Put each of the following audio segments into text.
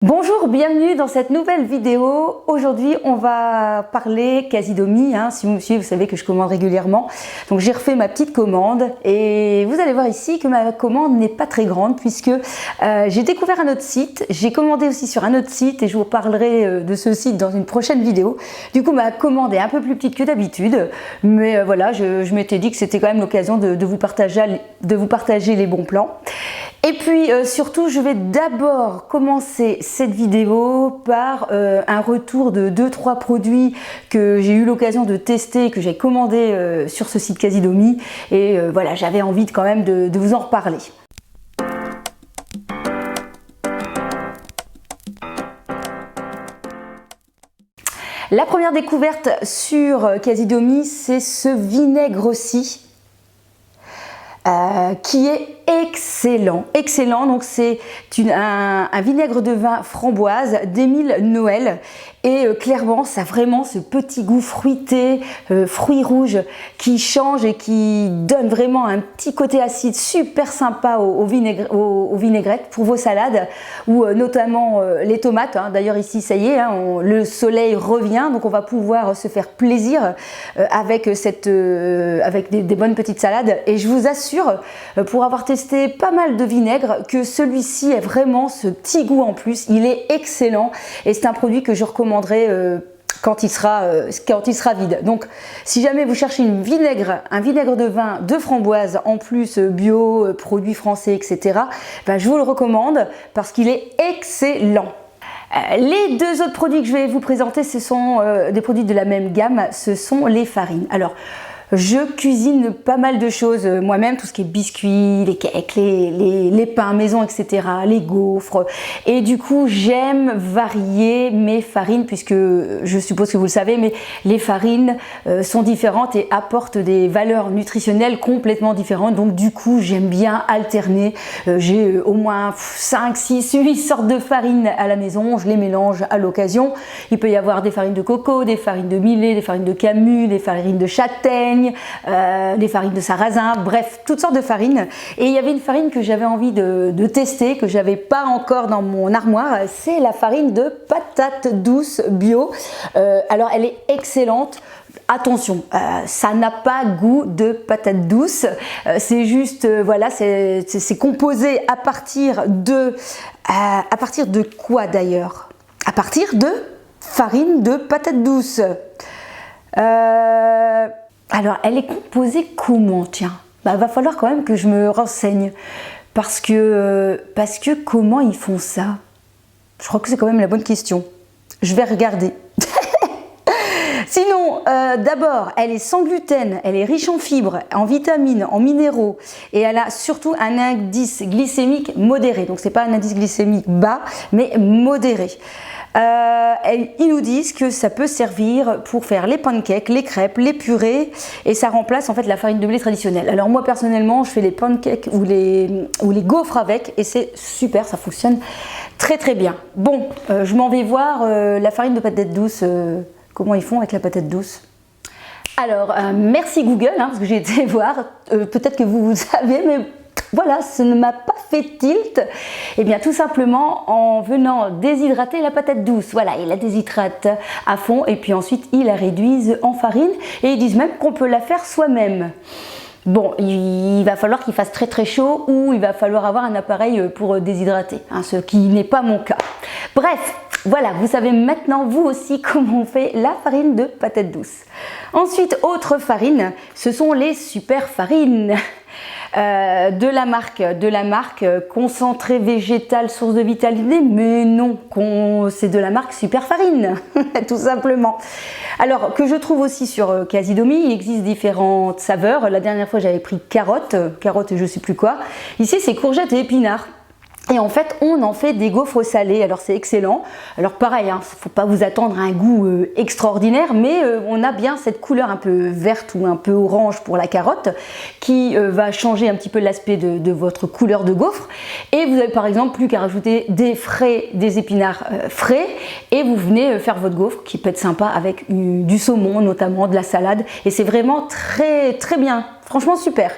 Bonjour, bienvenue dans cette nouvelle vidéo. Aujourd'hui, on va parler Casidomi. Si vous me suivez, vous savez que je commande régulièrement. Donc, j'ai refait ma petite commande et vous allez voir ici que ma commande n'est pas très grande puisque j'ai découvert un autre site. J'ai commandé aussi sur un autre site et je vous parlerai de ce site dans une prochaine vidéo. Du coup, ma commande est un peu plus petite que d'habitude. Mais voilà, je m'étais dit que c'était quand même l'occasion de vous partager les bons plans. Et puis surtout, je vais d'abord commencer cette vidéo par un retour de 2-3 produits que j'ai eu l'occasion de tester, que j'ai commandé sur ce site Casidomi. Et voilà, j'avais envie quand même de vous en reparler. La première découverte sur Casidomi, c'est ce vinaigre-ci. Qui est excellent. Donc c'est un vinaigre de vin framboise d'Émile Noël et clairement ça a vraiment ce petit goût fruité, fruits rouges qui change et qui donne vraiment un petit côté acide super sympa aux vinaigrettes pour vos salades ou notamment les tomates. D'ailleurs ici ça y est, le soleil revient, donc on va pouvoir se faire plaisir avec des bonnes petites salades. Et je vous assure, pour avoir testé pas mal de vinaigre, que celui-ci a vraiment ce petit goût en plus. Il est excellent et c'est un produit que je recommanderais quand il sera vide. Donc si jamais vous cherchez un vinaigre de vin de framboise en plus bio, produits français, etc., je vous le recommande parce qu'il est excellent. Les deux autres produits que je vais vous présenter, ce sont des produits de la même gamme, ce sont les farines. Alors, je cuisine pas mal de choses moi-même, tout ce qui est biscuits, les cakes, les pains maison, etc., les gaufres. Et du coup, j'aime varier mes farines puisque je suppose que vous le savez, mais les farines sont différentes et apportent des valeurs nutritionnelles complètement différentes. Donc du coup, j'aime bien alterner. J'ai au moins 5, 6, 8 sortes de farines à la maison. Je les mélange à l'occasion. Il peut y avoir des farines de coco, des farines de millet, des farines de camu, des farines de châtaigne, des farines de sarrasin, bref, toutes sortes de farines. Et il y avait une farine que j'avais envie de tester, que j'avais pas encore dans mon armoire, c'est la farine de patates douces bio. Alors elle est excellente. Attention, ça n'a pas goût de patate douce, c'est juste, voilà, c'est composé à partir de quoi d'ailleurs? À partir de farine de patate douce. Alors, elle est composée comment? Tiens, va falloir quand même que je me renseigne. Parce que comment ils font ça? Je crois que c'est quand même la bonne question. Je vais regarder. Sinon, d'abord, elle est sans gluten, elle est riche en fibres, en vitamines, en minéraux et elle a surtout un indice glycémique modéré. Donc, c'est pas un indice glycémique bas, mais modéré. Ils nous disent que ça peut servir pour faire les pancakes, les crêpes, les purées et ça remplace en fait la farine de blé traditionnelle. Alors moi personnellement je fais les pancakes ou les gaufres avec et c'est super, ça fonctionne très très bien. Bon, je m'en vais voir la farine de patate douce, comment ils font avec la patate douce. Alors merci Google parce que j'ai été voir, peut-être que vous savez mais voilà, ça ne m'a pas fait tilt. Et bien tout simplement en venant déshydrater la patate douce. Voilà, ils la déshydratent à fond et puis ensuite ils la réduisent en farine et ils disent même qu'on peut la faire soi-même. Bon, il va falloir qu'il fasse très très chaud ou il va falloir avoir un appareil pour déshydrater, ce qui n'est pas mon cas. Bref, voilà, vous savez maintenant vous aussi comment on fait la farine de patate douce. Ensuite, autre farine, ce sont les super farines. De la marque concentré végétal source de vitalité, mais non, c'est de la marque Super Farine, tout simplement. Alors que je trouve aussi sur Casidomi, il existe différentes saveurs. La dernière fois j'avais pris carotte et je sais plus quoi. Ici c'est courgette et épinards. Et en fait, on en fait des gaufres salées. Alors c'est excellent. Alors pareil, faut pas vous attendre à un goût extraordinaire, mais on a bien cette couleur un peu verte ou un peu orange pour la carotte qui va changer un petit peu l'aspect de votre couleur de gaufre. Et vous avez par exemple plus qu'à rajouter des épinards frais et vous venez faire votre gaufre qui peut être sympa avec du saumon notamment, de la salade. Et c'est vraiment très très bien. Franchement super.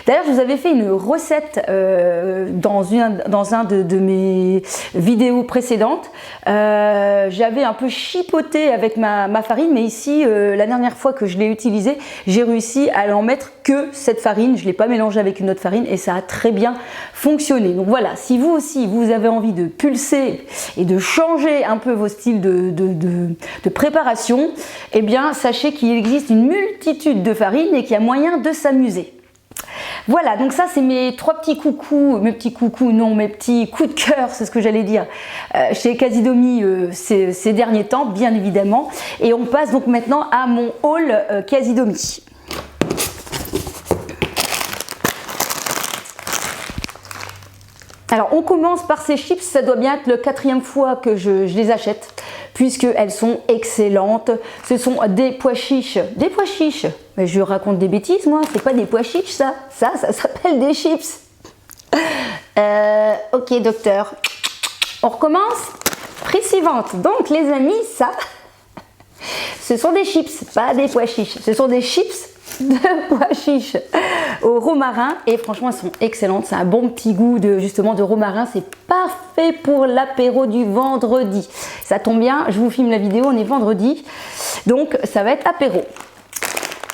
D'ailleurs je vous avais fait une recette dans un un de mes vidéos précédentes. J'avais un peu chipoté avec ma farine, mais ici, la dernière fois que je l'ai utilisée, j'ai réussi à en mettre que cette farine. Je ne l'ai pas mélangée avec une autre farine et ça a très bien fonctionné. Donc voilà, si vous aussi, vous avez envie de pulser et de changer un peu vos styles de préparation, eh bien, sachez qu'il existe une multitude de farines et qu'il y a moyen de s'amuser. Voilà, donc ça c'est mes trois petits coucous, mes petits coups de cœur, c'est ce que j'allais dire, chez Casidomi ces derniers temps, bien évidemment. Et on passe donc maintenant à mon haul Casidomi. Alors on commence par ces chips, ça doit bien être le 4e fois que je les achète, puisqu'elles sont excellentes. Ce sont des pois chiches. Des pois chiches? Mais je raconte des bêtises moi, c'est pas des pois chiches ça. Ça s'appelle des chips. Ok docteur. On recommence. Prise suivante. Donc les amis, ça, ce sont des chips, pas des pois chiches. Ce sont des chips de pois chiches au romarin et franchement elles sont excellentes. C'est un bon petit goût justement de romarin. C'est parfait pour l'apéro du vendredi. Ça tombe bien, je vous filme la vidéo, on est vendredi, donc ça va être apéro.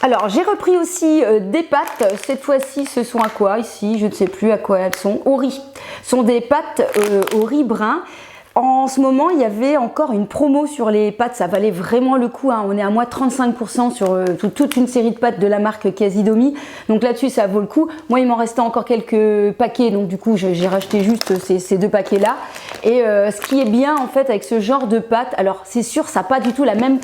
Alors j'ai repris aussi des pâtes. Cette fois-ci ce sont à quoi ici? Je ne sais plus à quoi elles sont. Au riz. Ce sont des pâtes au riz brun. En ce moment, il y avait encore une promo sur les pâtes, ça valait vraiment le coup, hein. On est à moins 35% sur toute une série de pâtes de la marque Casidomi. Donc là-dessus, ça vaut le coup. Moi, il m'en restait encore quelques paquets, donc du coup, j'ai racheté juste ces 2 paquets-là. Et ce qui est bien, en fait, avec ce genre de pâtes, alors c'est sûr, ça n'a pas du tout la même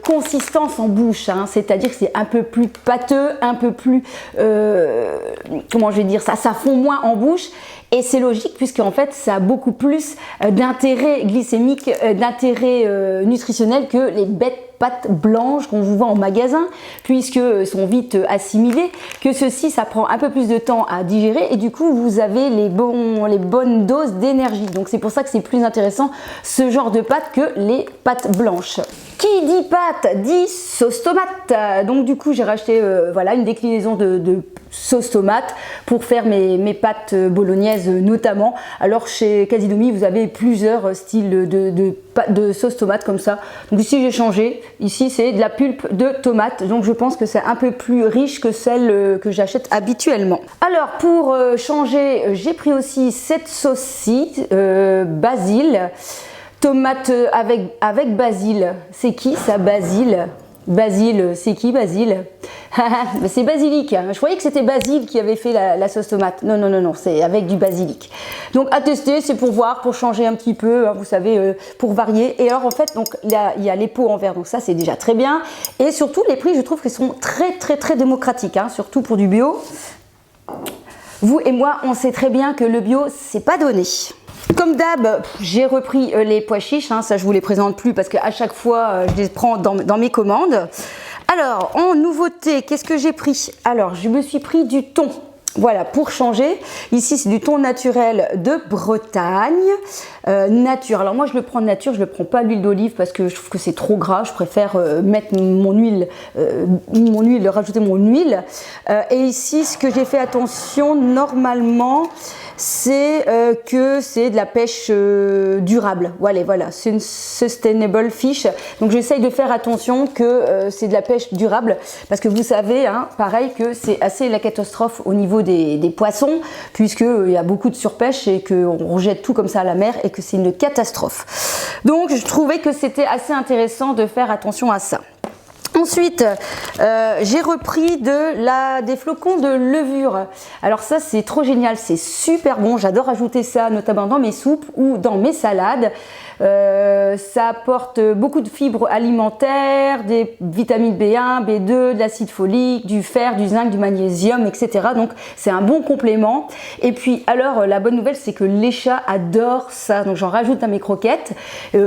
consistance en bouche, hein. C'est-à-dire que c'est un peu plus pâteux, un peu plus... comment je vais dire ça? Ça fond moins en bouche. Et c'est logique puisqu'en fait ça a beaucoup plus d'intérêt glycémique, d'intérêt nutritionnel que les bêtes pâtes blanches qu'on vous vend en magasin, puisque sont vite assimilées, que ceci ça prend un peu plus de temps à digérer et du coup vous avez les bonnes doses d'énergie. Donc c'est pour ça que c'est plus intéressant ce genre de pâtes que les pâtes blanches. Qui dit pâte dit sauce tomate. Donc du coup j'ai racheté voilà une déclinaison de sauce tomate pour faire mes pâtes bolognaises notamment. Alors chez Casidomi vous avez plusieurs styles de sauce tomate comme ça. Donc ici j'ai changé. Ici c'est de la pulpe de tomate. Donc je pense que c'est un peu plus riche que celle que j'achète habituellement. Alors pour changer, j'ai pris aussi cette sauce-ci, basil. Tomate avec basil. C'est qui ça, basil? Basil, c'est qui Basile? C'est basilic. Je croyais que c'était Basile qui avait fait la sauce tomate. Non, non, non, non, c'est avec du basilic. Donc à tester, c'est pour voir, pour changer un petit peu, hein, vous savez, pour varier. Et alors en fait, donc il y a les pots en verre, donc ça c'est déjà très bien. Et surtout les prix, je trouve qu'ils sont très démocratiques, hein, surtout pour du bio. Vous et moi, on sait très bien que le bio, c'est pas donné. Comme d'hab, j'ai repris les pois chiches, hein, ça je vous les présente plus parce qu'à chaque fois je les prends dans mes commandes. Alors en nouveauté, qu'est-ce que j'ai pris? Alors je me suis pris du thon. Voilà, pour changer, ici c'est du thon naturel de Bretagne, nature. Alors moi je le prends de nature, je ne prends pas l'huile d'olive parce que je trouve que c'est trop gras, je préfère mettre mon huile, rajouter mon huile. Et ici ce que j'ai fait attention normalement, c'est que c'est de la pêche durable. Voilà, c'est une sustainable fish. Donc j'essaye de faire attention que c'est de la pêche durable parce que vous savez, hein, pareil que c'est assez la catastrophe au niveau des poissons, puisqu'il y a beaucoup de surpêche et qu'on rejette tout comme ça à la mer et que c'est une catastrophe. Donc je trouvais que c'était assez intéressant de faire attention à ça. Ensuite, j'ai repris des flocons de levure. Alors ça, c'est trop génial, c'est super bon. J'adore ajouter ça notamment dans mes soupes ou dans mes salades. Ça apporte beaucoup de fibres alimentaires, des vitamines B1, B2, de l'acide folique, du fer, du zinc, du magnésium, etc. Donc c'est un bon complément. Et puis alors la bonne nouvelle, c'est que les chats adorent ça. Donc j'en rajoute dans mes croquettes.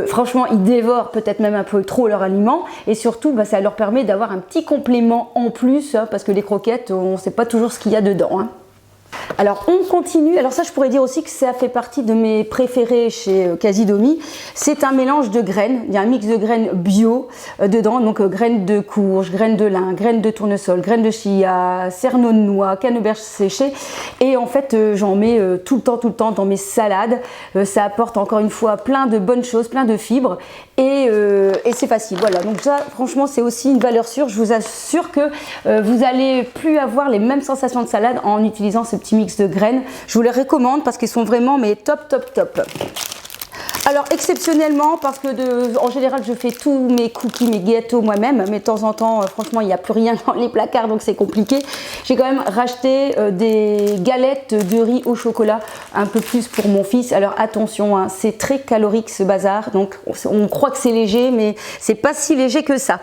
Franchement, ils dévorent peut-être même un peu trop leur aliment. Et surtout, ça leur permet d'avoir un petit complément en plus, hein, parce que les croquettes, on ne sait pas toujours ce qu'il y a dedans, hein. Alors on continue, alors ça je pourrais dire aussi que ça fait partie de mes préférés chez Casidomi. C'est un mélange de graines, il y a un mix de graines bio dedans, donc graines de courge, graines de lin, graines de tournesol, graines de chia, cerneaux de noix, canneberge séchée. Et en fait j'en mets tout le temps dans mes salades. Ça apporte encore une fois plein de bonnes choses, plein de fibres et c'est facile. Voilà, donc ça franchement c'est aussi une valeur sûre. Je vous assure que vous allez plus avoir les mêmes sensations de salade en utilisant ce petit mix de graines. Je vous les recommande parce qu'ils sont vraiment mais top. Alors exceptionnellement, parce que en général je fais tous mes cookies, mes gâteaux moi-même, mais de temps en temps franchement il n'y a plus rien dans les placards donc c'est compliqué. J'ai quand même racheté des galettes de riz au chocolat, un peu plus pour mon fils. Alors attention, hein, c'est très calorique ce bazar, donc on croit que c'est léger mais c'est pas si léger que ça.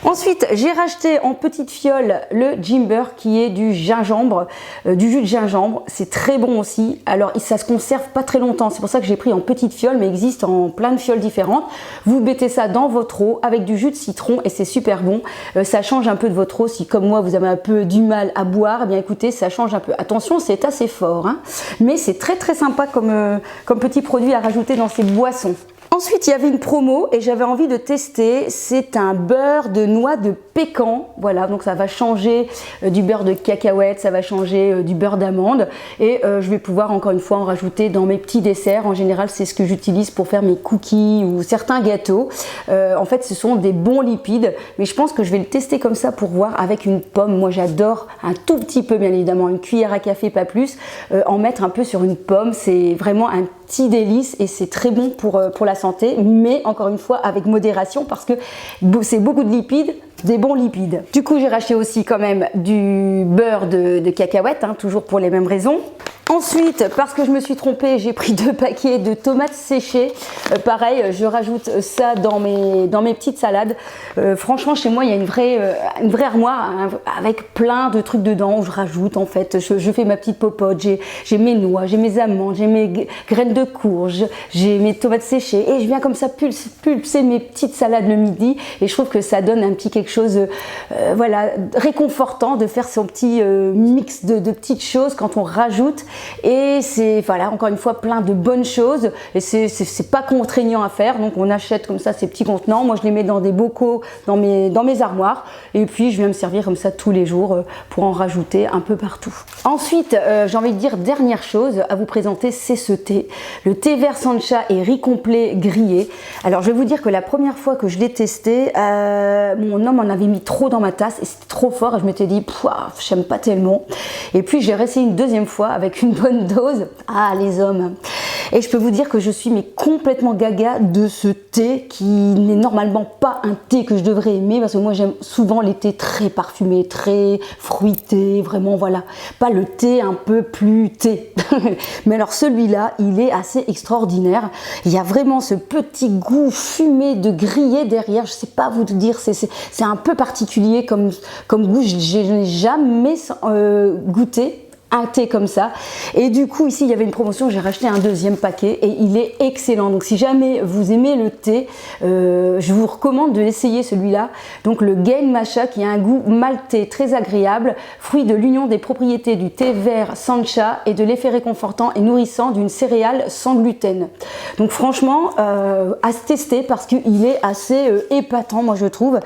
Ensuite j'ai racheté en petite fiole le Jimber qui est du gingembre, du jus de gingembre. C'est très bon aussi. Alors ça se conserve pas très longtemps, c'est pour ça que j'ai pris en petite fiole, mais existe en plein de fioles différentes. Vous mettez ça dans votre eau avec du jus de citron et c'est super bon. Ça change un peu de votre eau. Si comme moi vous avez un peu du mal à boire, eh bien écoutez, ça change un peu. Attention, c'est assez fort, hein, mais c'est très sympa comme petit produit à rajouter dans ces boissons. Ensuite, il y avait une promo et j'avais envie de tester. C'est un beurre de noix de pécan. Voilà, donc ça va changer du beurre de cacahuète, ça va changer du beurre d'amande. Et je vais pouvoir encore une fois en rajouter dans mes petits desserts. En général, c'est ce que j'utilise pour faire mes cookies ou certains gâteaux. En fait, ce sont des bons lipides. Mais je pense que je vais le tester comme ça pour voir avec une pomme. Moi, j'adore un tout petit peu, bien évidemment, une cuillère à café, pas plus. En mettre un peu sur une pomme. C'est vraiment un petit délice et c'est très bon pour la santé, mais encore une fois avec modération parce que c'est beaucoup de lipides, des bons lipides. Du coup j'ai racheté aussi quand même du beurre de cacahuète, hein, toujours pour les mêmes raisons. Ensuite, parce que je me suis trompée, j'ai pris 2 paquets de tomates séchées. Pareil, je rajoute ça dans mes petites salades. Franchement, chez moi, il y a une vraie armoire avec plein de trucs dedans où je rajoute en fait. Je fais ma petite popote, j'ai mes noix, j'ai mes amandes, j'ai mes graines de courge, j'ai mes tomates séchées et je viens comme ça pulser mes petites salades le midi et je trouve que ça donne un petit quelque chose voilà, réconfortant de faire son petit mix de petites choses quand on rajoute. Et c'est voilà encore une fois plein de bonnes choses et c'est pas contraignant à faire, donc on achète comme ça ces petits contenants. Moi je les mets dans des bocaux dans mes armoires et puis je viens me servir comme ça tous les jours pour en rajouter un peu partout. Ensuite j'ai envie de dire dernière chose à vous présenter, c'est ce thé, le thé vert Sancha et riz complet grillé. Alors je vais vous dire que la première fois que je l'ai testé, mon homme en avait mis trop dans ma tasse et c'était trop fort et je m'étais dit j'aime pas tellement, et puis j'ai réessayé une deuxième fois avec une bonne dose. Ah les hommes, et je peux vous dire que je suis mais complètement gaga de ce thé qui n'est normalement pas un thé que je devrais aimer parce que moi j'aime souvent les thés très parfumés, très fruités, vraiment voilà, pas le thé un peu plus thé. Mais alors celui-là il est assez extraordinaire, il y a vraiment ce petit goût fumé de grillé derrière, je sais pas vous dire, c'est un peu particulier comme goût, je n'ai jamais goûté un thé comme ça. Et du coup ici il y avait une promotion, j'ai racheté un deuxième paquet et il est excellent. Donc si jamais vous aimez le thé, je vous recommande de l'essayer celui-là. Donc le Gain Matcha qui a un goût maltais très agréable, fruit de l'union des propriétés du thé vert Sancha et de l'effet réconfortant et nourrissant d'une céréale sans gluten. Donc franchement à se tester parce qu'il est assez épatant moi je trouve,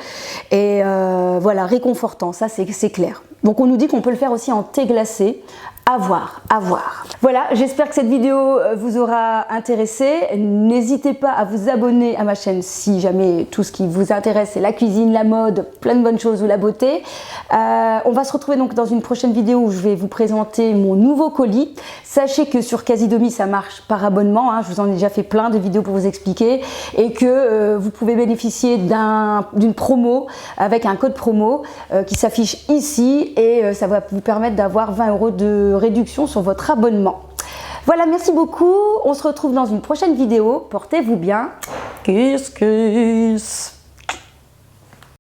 et voilà, réconfortant, ça c'est clair. Donc on nous dit qu'on peut le faire aussi en thé glacé. À voir, à voir. Voilà, j'espère que cette vidéo vous aura intéressé. N'hésitez pas à vous abonner à ma chaîne si jamais tout ce qui vous intéresse c'est la cuisine, la mode, plein de bonnes choses ou la beauté. On va se retrouver donc dans une prochaine vidéo où je vais vous présenter mon nouveau colis. Sachez que sur Casidomi ça marche par abonnement, hein. Je vous en ai déjà fait plein de vidéos pour vous expliquer, et que vous pouvez bénéficier d'une promo avec un code promo qui s'affiche ici, et ça va vous permettre d'avoir 20 € de réduction sur votre abonnement. Voilà, merci beaucoup. On se retrouve dans une prochaine vidéo. Portez-vous bien. Kiss, kiss.